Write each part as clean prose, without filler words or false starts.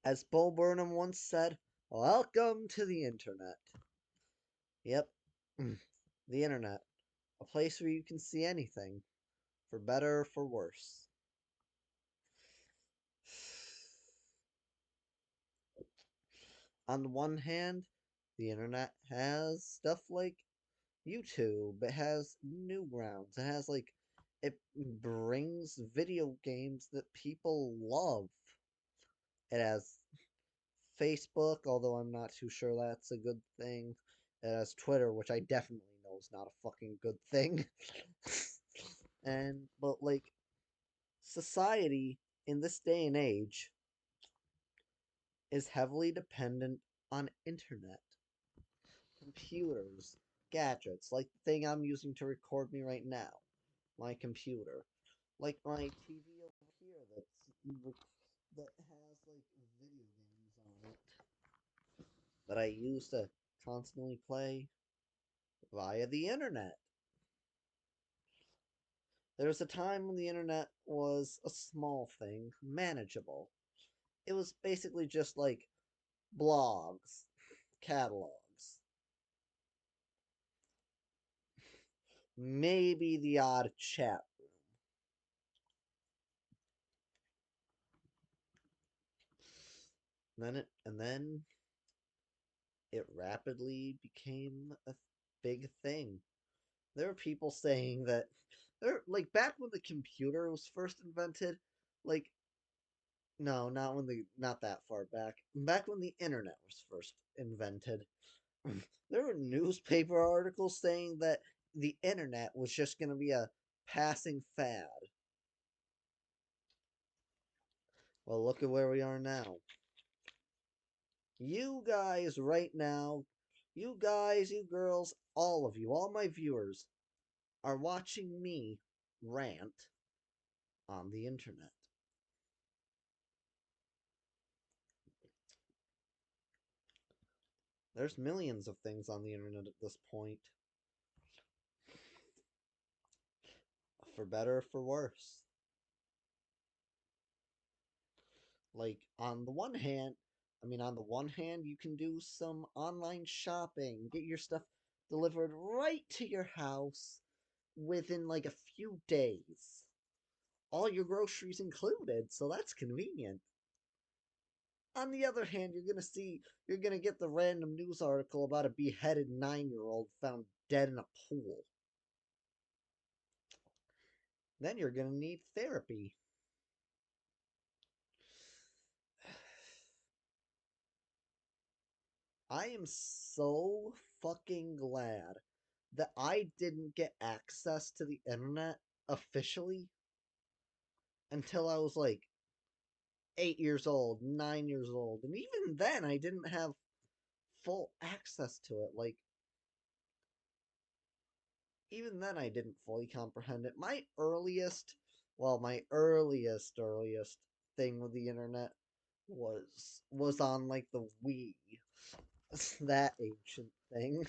As Bo Burnham once said, welcome to the internet. Yep, the internet. A place where you can see anything, for better or for worse. On the one hand, the internet has stuff like YouTube. It has Newgrounds. It has it brings video games that people love. It has Facebook, although I'm not too sure that's a good thing. It has Twitter, which I definitely know is not a fucking good thing. But society in this day and age is heavily dependent on internet, computers, gadgets, like the thing I'm using to record me right now, my computer, like my TV over here that has video games on it that I use to constantly play via the internet. There was a time when the internet was a small thing, manageable. It was basically just like blogs, catalogs, maybe the odd chat room. And then it rapidly became a big thing. There were people saying that back when the computer was first invented, like no, not that far back. Back when the internet was first invented, there were newspaper articles saying that the internet was just going to be a passing fad. Well, look at where we are now. You guys right now, you guys, you girls, all of you, all my viewers are watching me rant on the internet. There's millions of things on the internet at this point, for better or for worse. On the one hand, you can do some online shopping, get your stuff delivered right to your house within like a few days. All your groceries included, so that's convenient. On the other hand, you're gonna get the random news article about a beheaded 9-year-old found dead in a pool. Then you're gonna need therapy. I am so fucking glad that I didn't get access to the internet officially until I was like 8 years old, 9 years old. And even then, I didn't have full access to it. Even then, I didn't fully comprehend it. My earliest thing with the internet was on like the Wii. That ancient thing.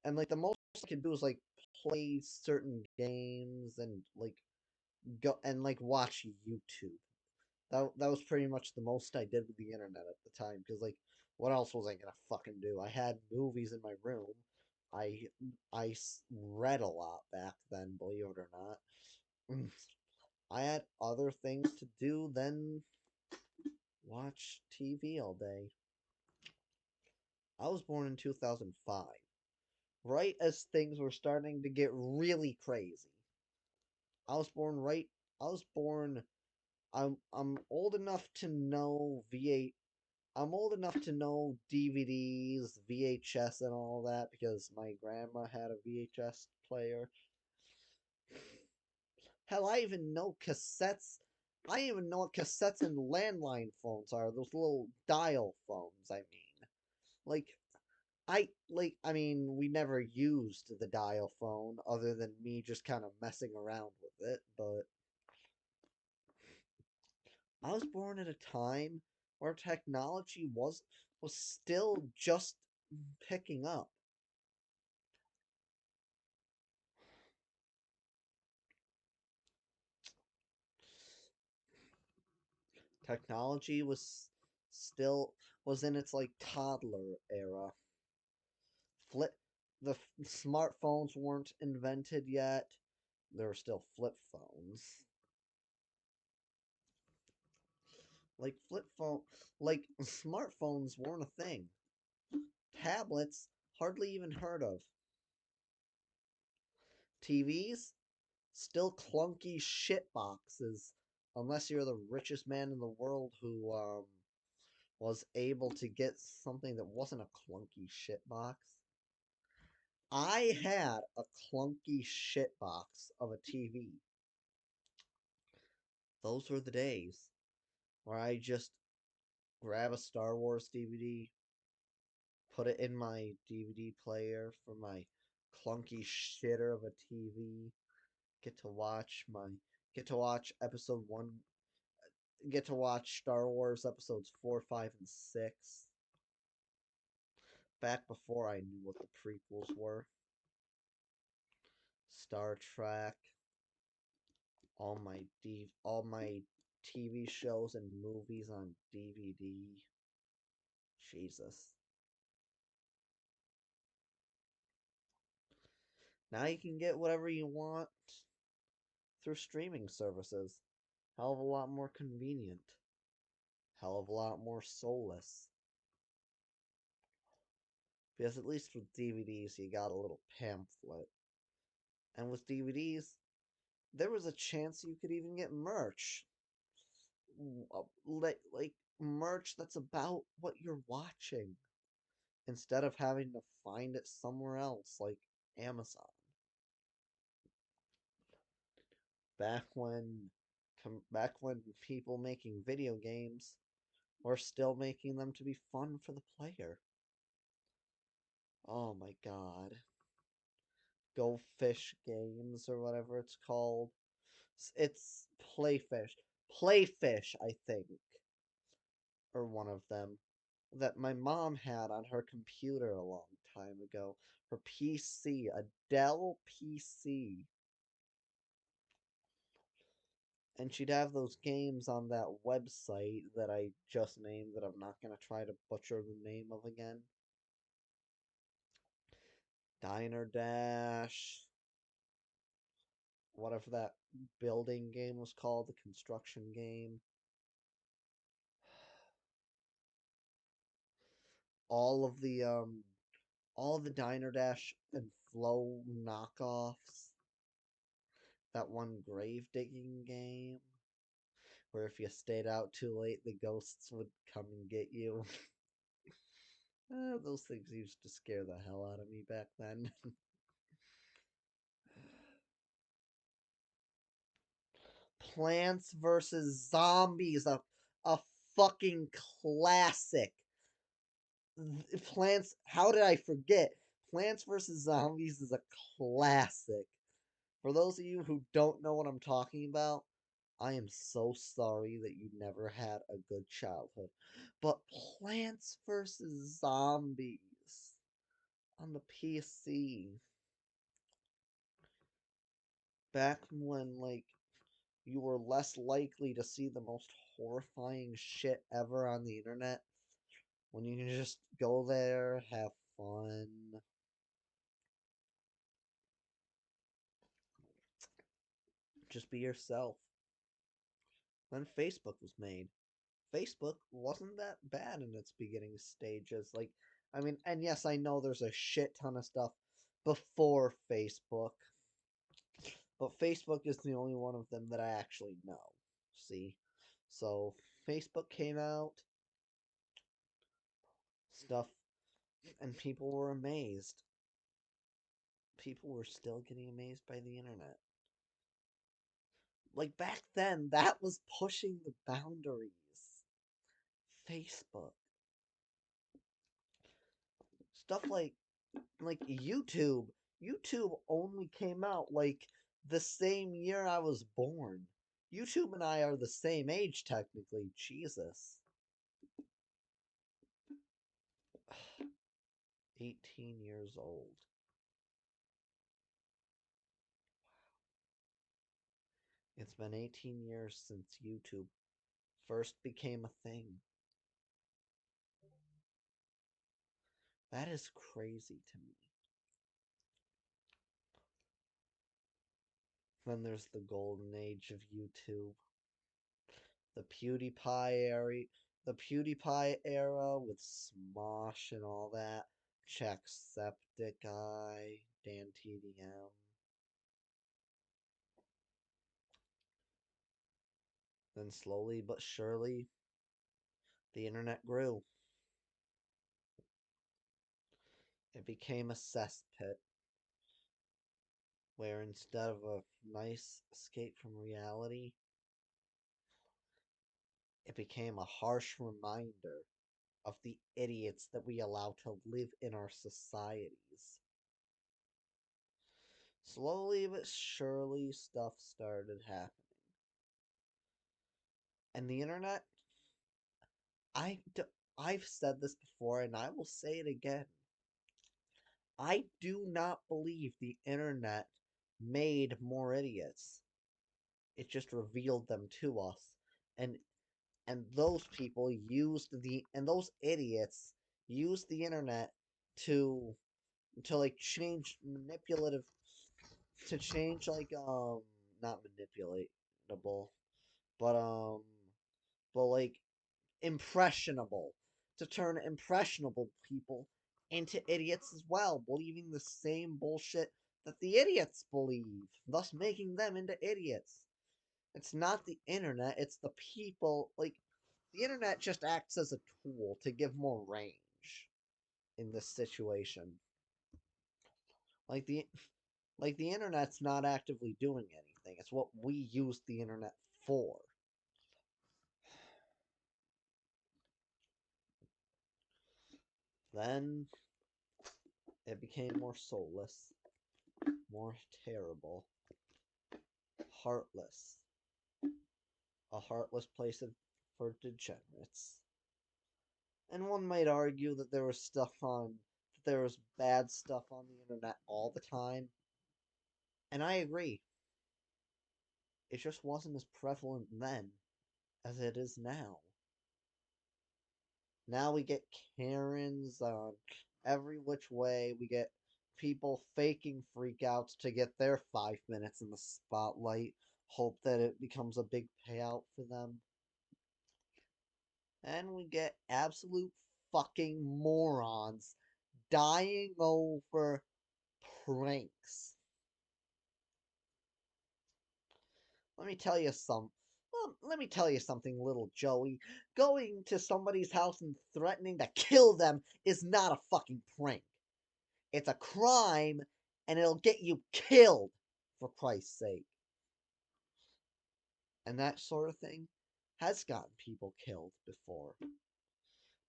And like the most I could do was like play certain games and go and watch YouTube. That was pretty much the most I did with the internet at the time because what else was I gonna fucking do? I had movies in my room. I read a lot back then, believe it or not. I had other things to do than watch TV all day. I was born in 2005, right as things were starting to get really crazy. I was born right. I was born. I'm old enough to know V8. I'm old enough to know DVDs, VHS, and all that because my grandma had a VHS player. Hell, I even know cassettes. I even know what cassettes and landline phones are. Those little dial phones, I mean. Like, we never used the dial phone other than me just kind of messing around with it, but I was born at a time where technology was still just picking up. Technology still was in its like toddler era. Flip Smartphones weren't invented yet. There were still flip phones. Like flip phone, like smartphones weren't a thing. Tablets hardly even heard of. TVs still clunky shit boxes, unless you're the richest man in the world who was able to get something that wasn't a clunky shit box. I had a clunky shit box of a TV. Those were the days where I just grab a Star Wars DVD, put it in my DVD player for my clunky shitter of a TV, get to watch my get to watch episode 1, get to watch Star Wars episodes 4, 5 and 6 back before I knew what the prequels were. Star Trek, all my TV shows and movies on DVD. Jesus. Now you can get whatever you want through streaming services. Hell of a lot more convenient. Hell of a lot more soulless. Because at least with DVDs, you got a little pamphlet. And with DVDs, there was a chance you could even get merch. Like merch that's about what you're watching. Instead of having to find it somewhere else, like Amazon. Back when, back when people making video games were still making them to be fun for the player. Oh my god. Go Fish Games or whatever it's called. It's Playfish. Playfish, I think. Or one of them. That my mom had on her computer a long time ago. Her PC. A Dell PC. And she'd have those games on that website that I just named that I'm not going to try to butcher the name of again. Diner Dash. Whatever that building game was called, the construction game. All of the Diner Dash and Flow knockoffs. That one grave digging game where if you stayed out too late, the ghosts would come and get you. Those things used to scare the hell out of me back then. Plants vs. Zombies, a fucking classic. How did I forget? Plants vs. Zombies is a classic. For those of you who don't know what I'm talking about, I am so sorry that you never had a good childhood. But Plants vs. Zombies on the PC. Back when, like, you were less likely to see the most horrifying shit ever on the internet. When you can just go there, have fun. Just be yourself. Then Facebook was made. Facebook wasn't that bad in its beginning stages. Like, I mean, and yes, I know there's a shit ton of stuff before Facebook, but Facebook is the only one of them that I actually know. See? So, Facebook came out, stuff, and people were amazed. People were still getting amazed by the internet. Like, back then, that was pushing the boundaries. Facebook. Stuff like YouTube. YouTube only came out like the same year I was born. YouTube and I are the same age technically. Jesus. 18 years old. It's been 18 years since YouTube first became a thing. That is crazy to me. Then there's the golden age of YouTube. The PewDiePie era with Smosh and all that. Jacksepticeye, DanTDM. Then slowly but surely, the internet grew. It became a cesspit where instead of a nice escape from reality, it became a harsh reminder of the idiots that we allow to live in our societies. Slowly but surely, stuff started happening. And the internet, I, I've said this before and I will say it again. I do not believe the internet made more idiots. It just revealed them to us. And those people those idiots used the internet to like change manipulative to change like not manipulatable but like impressionable to turn impressionable people into idiots as well, believing the same bullshit that the idiots believe, thus making them into idiots. It's not the internet, it's the people. Like, the internet just acts as a tool to give more range in this situation. Like the internet's not actively doing anything. It's what we use the internet for. Then it became more soulless, more terrible, heartless. A heartless place for degenerates. And one might argue that there was bad stuff on the internet all the time. And I agree. It just wasn't as prevalent then as it is now. Now we get Karens on every which way. We get people faking freakouts to get their 5 minutes in the spotlight. Hope that it becomes a big payout for them. And we get absolute fucking morons dying over pranks. Let me tell you some. Well, let me tell you something, little Joey. Going to somebody's house and threatening to kill them is not a fucking prank. It's a crime, and it'll get you killed, for Christ's sake. And that sort of thing has gotten people killed before.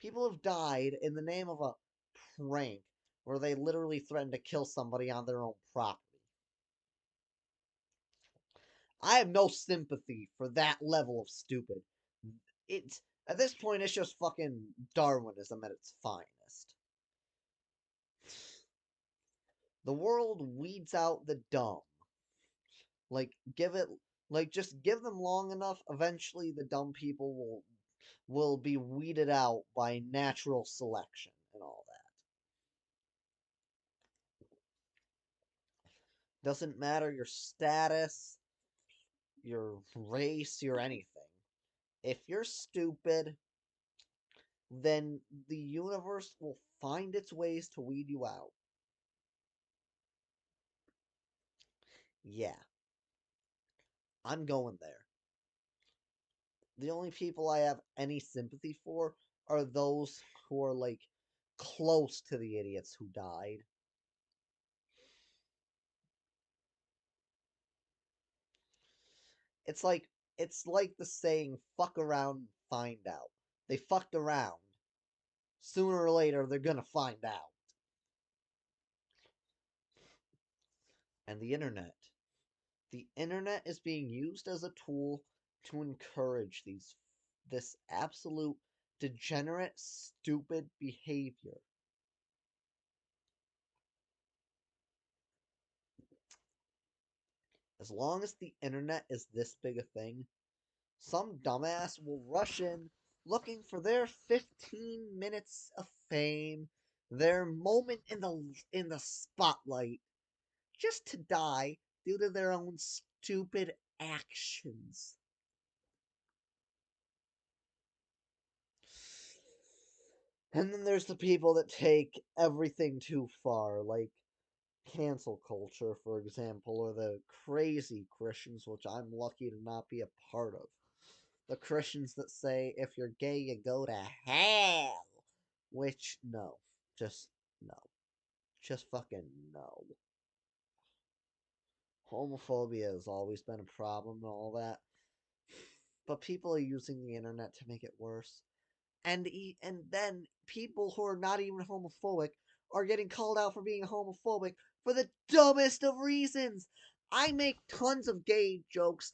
People have died in the name of a prank where they literally threatened to kill somebody on their own property. I have no sympathy for that level of stupid. It's at this point, it's just fucking Darwinism at its finest. The world weeds out the dumb. Like give it, like just give them long enough. Eventually, the dumb people will be weeded out by natural selection and all that. Doesn't matter your status, your race, your anything. If you're stupid, then the universe will find its ways to weed you out. Yeah, I'm going there. The only people I have any sympathy for are those who are like close to the idiots who died. It's like it's like the saying fuck around and find out. They fucked around. Sooner or later they're gonna find out. And the internet. The internet is being used as a tool to encourage this absolute degenerate, stupid behavior. As long as the internet is this big a thing, some dumbass will rush in looking for their 15 minutes of fame, their moment in the spotlight, just to die due to their own stupid actions. And then there's the people that take everything too far, like cancel culture, for example, or the crazy Christians, which I'm lucky to not be a part of. The Christians that say if you're gay, you go to hell. Which, no. Just no. Just fucking no. Homophobia has always been a problem and all that. But people are using the internet to make it worse. And then people who are not even homophobic are getting called out for being homophobic for the dumbest of reasons. I make tons of gay jokes.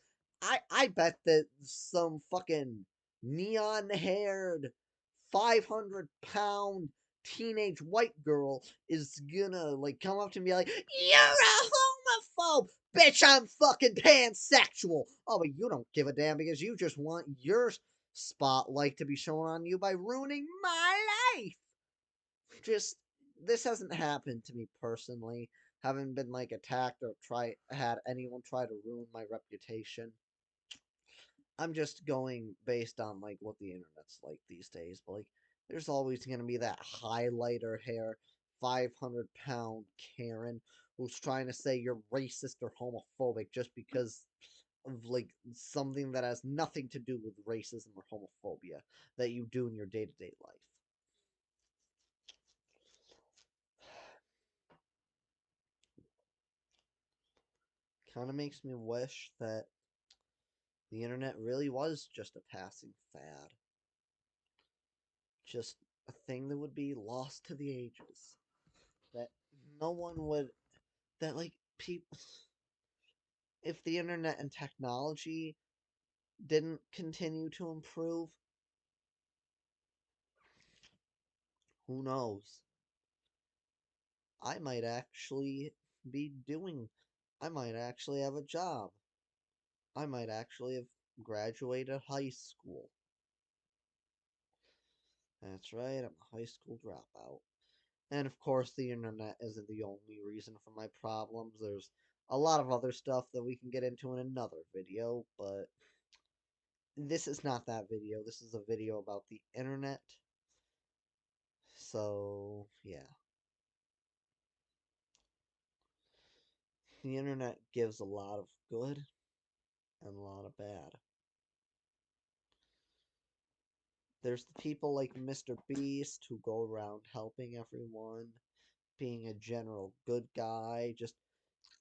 I bet that some fucking neon haired 500-pound teenage white girl is gonna like come up to me like, "You're a homophobe, bitch, I'm fucking pansexual." Oh, but you don't give a damn because you just want your spotlight to be shown on you by ruining my life. Just this hasn't happened to me personally. Haven't been like attacked or had anyone try to ruin my reputation. I'm just going based on like what the internet's like these days. But like, there's always gonna be that highlighter hair, 500-pound Karen who's trying to say you're racist or homophobic just because of like something that has nothing to do with racism or homophobia that you do in your day-to-day life. Kind of makes me wish that the internet really was just a passing fad, just a thing that would be lost to the ages, that no one would, that like people, if the internet and technology didn't continue to improve, who knows, I might actually be doing, I might actually have a job. I might actually have graduated high school. That's right, I'm a high school dropout. And of course, the internet isn't the only reason for my problems. There's a lot of other stuff that we can get into in another video, but this is not that video. This is a video about the internet. So, yeah. The internet gives a lot of good and a lot of bad. There's the people like Mr. Beast who go around helping everyone, being a general good guy, just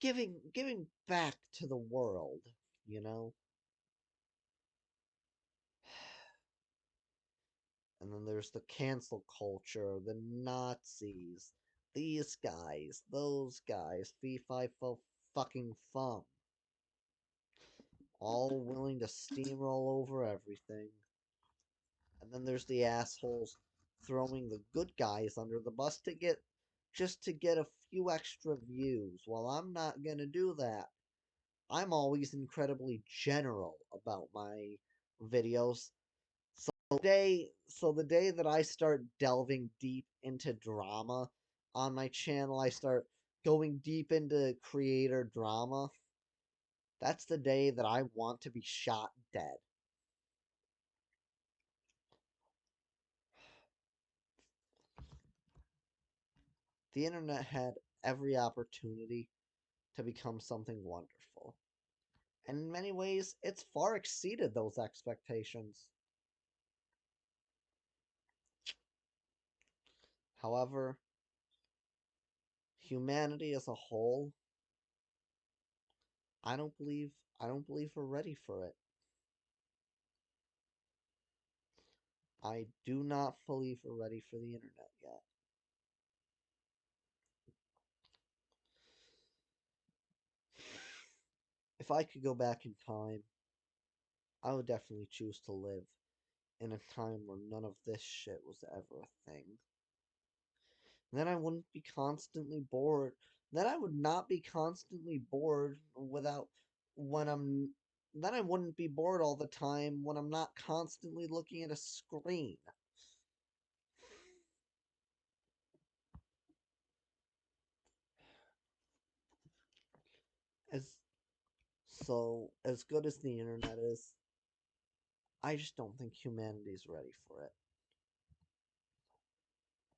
giving back to the world, you know? And then there's the cancel culture, the Nazis, these guys, those guys, fee fi fo fucking fum, all willing to steamroll over everything. And then there's the assholes throwing the good guys under the bus to get just to get a few extra views. Well, I'm not gonna do that. I'm always incredibly general about my videos. So the day that I start delving deep into drama on my channel, I start going deep into creator drama. That's the day that I want to be shot dead. The internet had every opportunity to become something wonderful. And in many ways, it's far exceeded those expectations. However, humanity as a whole, I don't believe we're ready for it. I do not believe we're ready for the internet yet. If I could go back in time, I would definitely choose to live in a time where none of this shit was ever a thing. Then I wouldn't be constantly bored. Then I would not be constantly bored without when I'm then I wouldn't be bored all the time when I'm not constantly looking at a screen. As as good as the internet is, I just don't think humanity's ready for it.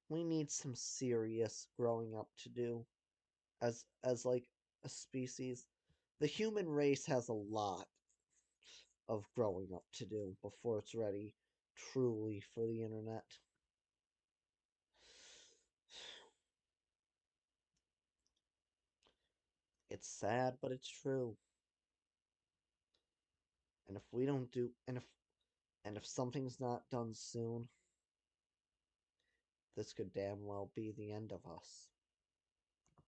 We need some serious growing up to do as like a species. The human race has a lot of growing up to do before it's ready truly for the internet. It's sad, but it's true. And if we don't do and if something's not done soon, this could damn well be the end of us.